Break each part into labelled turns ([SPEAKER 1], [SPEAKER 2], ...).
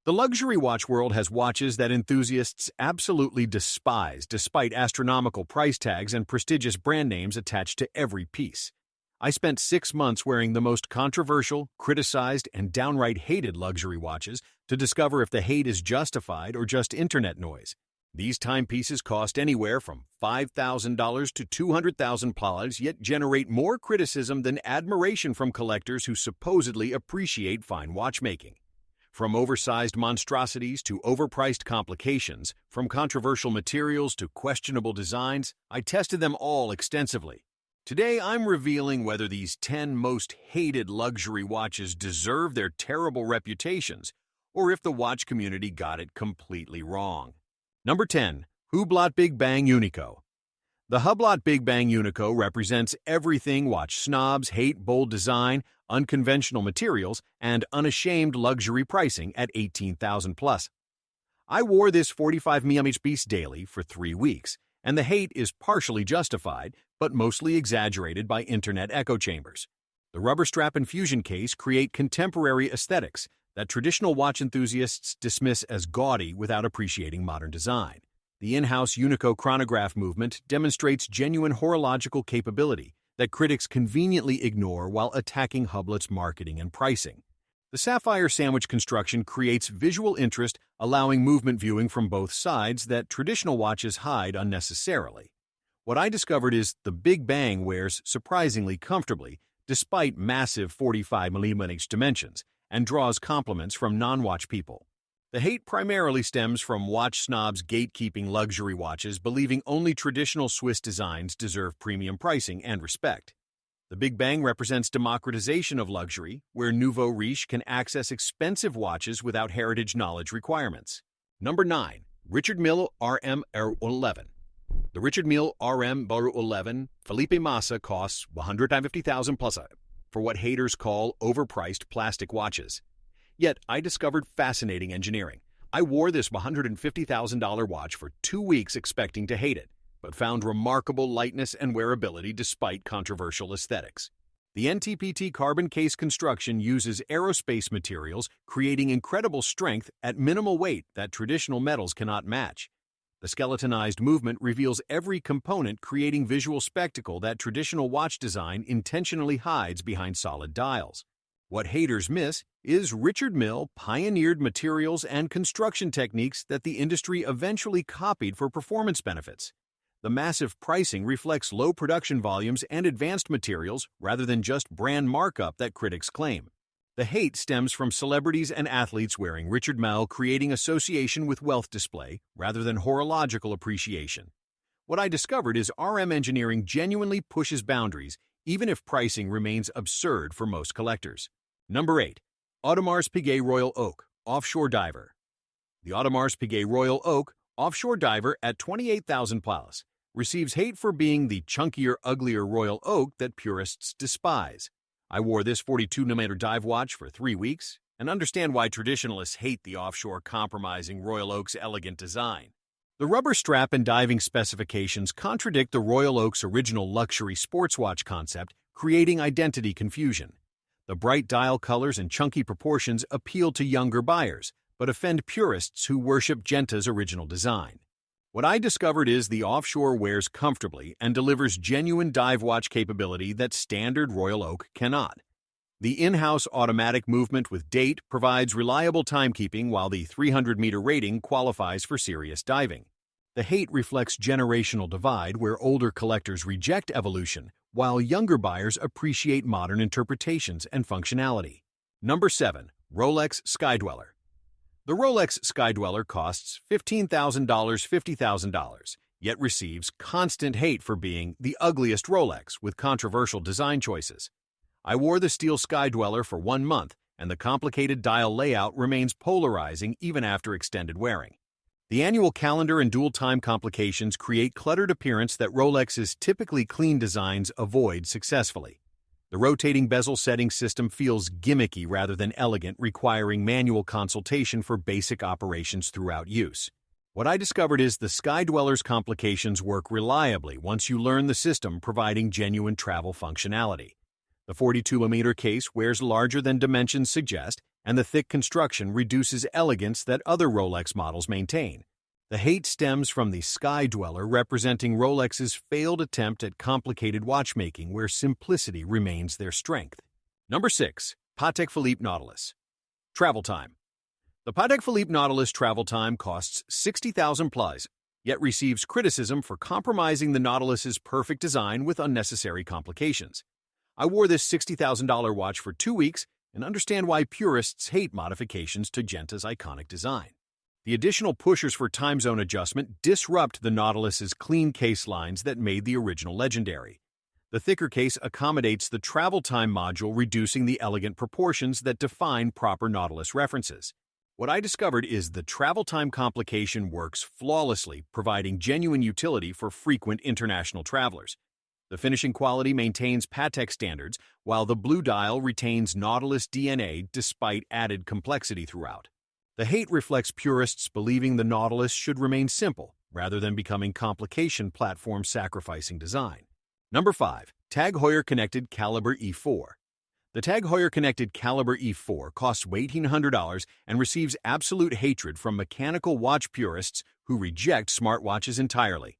[SPEAKER 1] The luxury watch world has watches that enthusiasts absolutely despise, despite astronomical price tags and prestigious brand names attached to every piece. I spent 6 months wearing the most controversial, criticized, and downright hated luxury watches to discover if the hate is justified or just internet noise. These timepieces cost anywhere from $5,000 to $200,000, yet generate more criticism than admiration from collectors who supposedly appreciate fine watchmaking. From oversized monstrosities to overpriced complications, from controversial materials to questionable designs, I tested them all extensively. Today, I'm revealing whether these 10 most hated luxury watches deserve their terrible reputations, or if the watch community got it completely wrong. Number 10. Hublot Big Bang Unico. The Hublot Big Bang Unico represents everything watch snobs hate: bold design, unconventional materials, and unashamed luxury pricing at $18,000 plus. I wore this 45mm piece daily for 3 weeks, and the hate is partially justified, but mostly exaggerated by internet echo chambers. The rubber strap and fusion case create contemporary aesthetics that traditional watch enthusiasts dismiss as gaudy without appreciating modern design. The in-house Unico chronograph movement demonstrates genuine horological capability that critics conveniently ignore while attacking Hublot's marketing and pricing. The sapphire sandwich construction creates visual interest, allowing movement viewing from both sides that traditional watches hide unnecessarily. What I discovered is the Big Bang wears surprisingly comfortably, despite massive 45mm dimensions, and draws compliments from non-watch people. The hate primarily stems from watch snobs gatekeeping luxury watches, believing only traditional Swiss designs deserve premium pricing and respect. The Big Bang represents democratization of luxury, where nouveau riche can access expensive watches without heritage knowledge requirements. Number 9. Richard Mille RM-11. The Richard Mille RM-11 Philippe Massa costs $150,000 plus for what haters call overpriced plastic watches. Yet, I discovered fascinating engineering. I wore this $150,000 watch for 2 weeks expecting to hate it, but found remarkable lightness and wearability despite controversial aesthetics. The NTPT carbon case construction uses aerospace materials, creating incredible strength at minimal weight that traditional metals cannot match. The skeletonized movement reveals every component, creating visual spectacle that traditional watch design intentionally hides behind solid dials. What haters miss is Richard Mille pioneered materials and construction techniques that the industry eventually copied for performance benefits. The massive pricing reflects low production volumes and advanced materials rather than just brand markup that critics claim. The hate stems from celebrities and athletes wearing Richard Mille, creating association with wealth display rather than horological appreciation. What I discovered is RM engineering genuinely pushes boundaries, even if pricing remains absurd for most collectors. Number 8. Otmar Pig Royal Oak Offshore Diver. The Otmar Pig Royal Oak Offshore Diver at $28,000 plus receives hate for being the chunkier, uglier Royal Oak that purists despise. I wore this 42mm dive watch for 3 weeks and understand why traditionalists hate the offshore compromising Royal Oak's elegant design. The rubber strap and diving specifications contradict the Royal Oak's original luxury sports watch concept, creating identity confusion. The bright dial colors and chunky proportions appeal to younger buyers, but offend purists who worship Genta's original design. What I discovered is the offshore wears comfortably and delivers genuine dive watch capability that standard Royal Oak cannot. The in-house automatic movement with date provides reliable timekeeping, while the 300-meter rating qualifies for serious diving. The hate reflects generational divide, where older collectors reject evolution, while younger buyers appreciate modern interpretations and functionality. Number 7. Rolex Sky Dweller. The Rolex Sky Dweller costs $15,000, yet receives constant hate for being the ugliest Rolex with controversial design choices. I wore the steel Sky Dweller for 1 month, and the complicated dial layout remains polarizing even after extended wearing. The annual calendar and dual-time complications create cluttered appearance that Rolex's typically clean designs avoid successfully. The rotating bezel setting system feels gimmicky rather than elegant, requiring manual consultation for basic operations throughout use. What I discovered is the Sky Dweller's complications work reliably once you learn the system, providing genuine travel functionality. The 42mm case wears larger than dimensions suggest, and the thick construction reduces elegance that other Rolex models maintain. The hate stems from the Sky Dweller, representing Rolex's failed attempt at complicated watchmaking where simplicity remains their strength. Number 6. Patek Philippe Nautilus. Travel time. The Patek Philippe Nautilus travel time costs $60,000 plus, yet receives criticism for compromising the Nautilus's perfect design with unnecessary complications. I wore this $60,000 watch for 2 weeks and understand why purists hate modifications to Genta's iconic design. The additional pushers for time zone adjustment disrupt the Nautilus's clean case lines that made the original legendary. The thicker case accommodates the travel time module, reducing the elegant proportions that define proper Nautilus references. What I discovered is the travel time complication works flawlessly, providing genuine utility for frequent international travelers. The finishing quality maintains Patek standards, while the blue dial retains Nautilus DNA despite added complexity throughout. The hate reflects purists believing the Nautilus should remain simple, rather than becoming complication platform-sacrificing design. Number 5. TAG Heuer Connected Caliber E4. The TAG Heuer Connected Caliber E4 costs $1,800 and receives absolute hatred from mechanical watch purists who reject smartwatches entirely.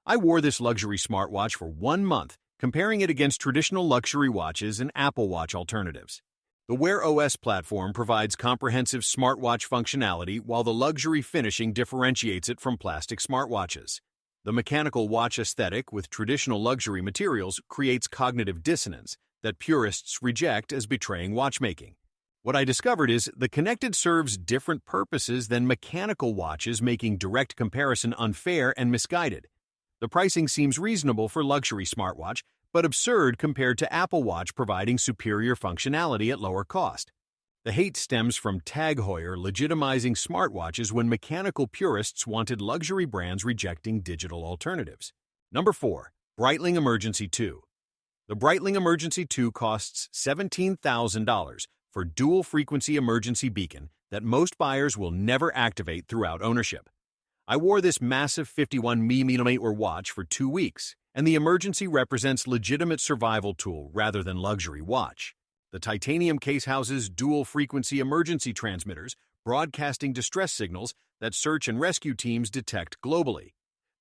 [SPEAKER 1] I wore this luxury smartwatch for 1 month, comparing it against traditional luxury watches and Apple Watch alternatives. The Wear OS platform provides comprehensive smartwatch functionality, while the luxury finishing differentiates it from plastic smartwatches. The mechanical watch aesthetic with traditional luxury materials creates cognitive dissonance that purists reject as betraying watchmaking. What I discovered is the Connected serves different purposes than mechanical watches, making direct comparison unfair and misguided. The pricing seems reasonable for luxury smartwatch, but absurd compared to Apple Watch providing superior functionality at lower cost. The hate stems from TAG Heuer legitimizing smartwatches when mechanical purists wanted luxury brands rejecting digital alternatives. Number 4. Brightling Emergency 2. The Brightling Emergency 2 costs $17,000 for dual-frequency emergency beacon that most buyers will never activate throughout ownership. I wore this massive 51mm watch for 2 weeks, and the emergency represents legitimate survival tool rather than luxury watch. The titanium case houses dual-frequency emergency transmitters, broadcasting distress signals that search and rescue teams detect globally.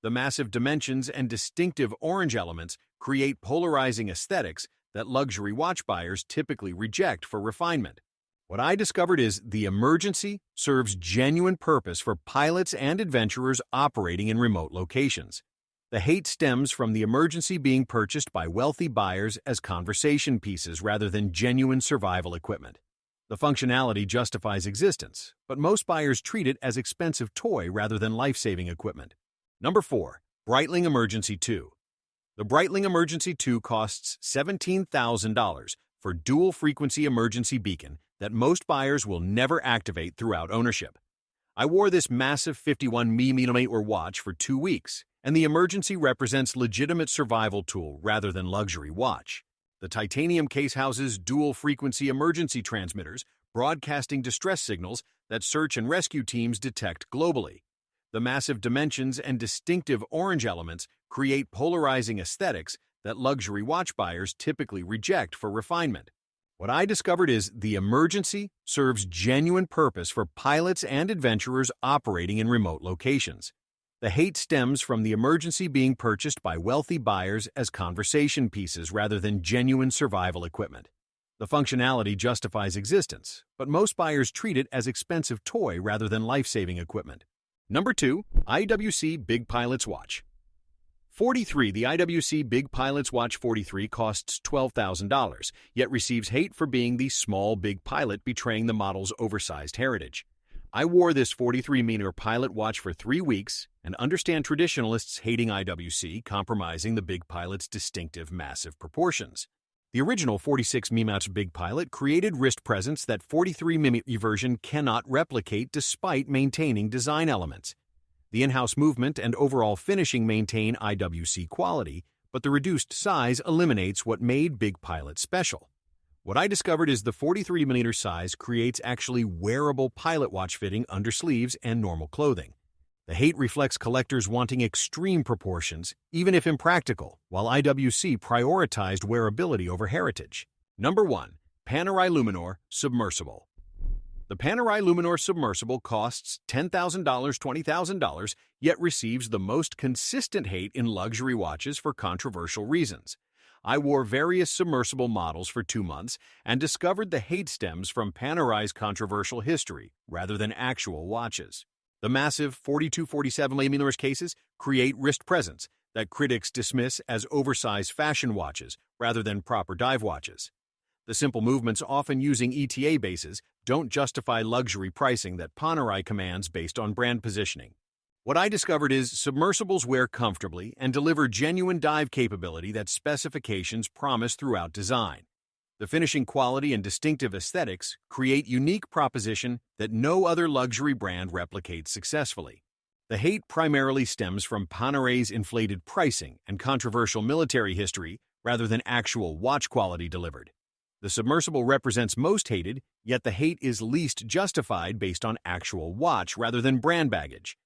[SPEAKER 1] The massive dimensions and distinctive orange elements create polarizing aesthetics that luxury watch buyers typically reject for refinement. What I discovered is the emergency serves genuine purpose for pilots and adventurers operating in remote locations. The hate stems from the emergency being purchased by wealthy buyers as conversation pieces rather than genuine survival equipment. The functionality justifies existence, but most buyers treat it as expensive toy rather than life-saving equipment. Number 4. Brightling Emergency 2. The Brightling Emergency 2 costs $17,000 for dual-frequency emergency beacon that most buyers will never activate throughout ownership. I wore this massive 51mm watch for 2 weeks, and the emergency represents legitimate survival tool rather than luxury watch. The titanium case houses dual-frequency emergency transmitters, broadcasting distress signals that search and rescue teams detect globally. The massive dimensions and distinctive orange elements create polarizing aesthetics that luxury watch buyers typically reject for refinement. What I discovered is the emergency serves genuine purpose for pilots and adventurers operating in remote locations. The hate stems from the emergency being purchased by wealthy buyers as conversation pieces rather than genuine survival equipment. The functionality justifies existence, but most buyers treat it as expensive toy rather than life-saving equipment. Number 2. IWC Big Pilots Watch. 43. The IWC Big Pilots Watch 43 costs $12,000, yet receives hate for being the small Big Pilot, betraying the model's oversized heritage. I wore this 43mm Pilot watch for 3 weeks and understand traditionalists hating IWC, compromising the Big Pilot's distinctive massive proportions. The original 46mm Big Pilot created wrist presence that 43mm version cannot replicate despite maintaining design elements. The in-house movement and overall finishing maintain IWC quality, but the reduced size eliminates what made Big Pilot special. What I discovered is the 43mm size creates actually wearable pilot watch fitting under sleeves and normal clothing. The hate reflects collectors wanting extreme proportions, even if impractical, while IWC prioritized wearability over heritage. Number 1. Panerai Luminor Submersible. The Panerai Luminor submersible costs $10,000, $20,000, yet receives the most consistent hate in luxury watches for controversial reasons. I wore various submersible models for 2 months and discovered the hate stems from Panerai's controversial history rather than actual watches. The massive 42-47 Luminors cases create wrist presence that critics dismiss as oversized fashion watches rather than proper dive watches. The simple movements often using ETA bases don't justify luxury pricing that Panerai commands based on brand positioning. What I discovered is submersibles wear comfortably and deliver genuine dive capability that specifications promise throughout design. The finishing quality and distinctive aesthetics create unique proposition that no other luxury brand replicates successfully. The hate primarily stems from Panerai's inflated pricing and controversial military history rather than actual watch quality delivered. The submersible represents most hated, yet the hate is least justified based on actual watch rather than brand baggage.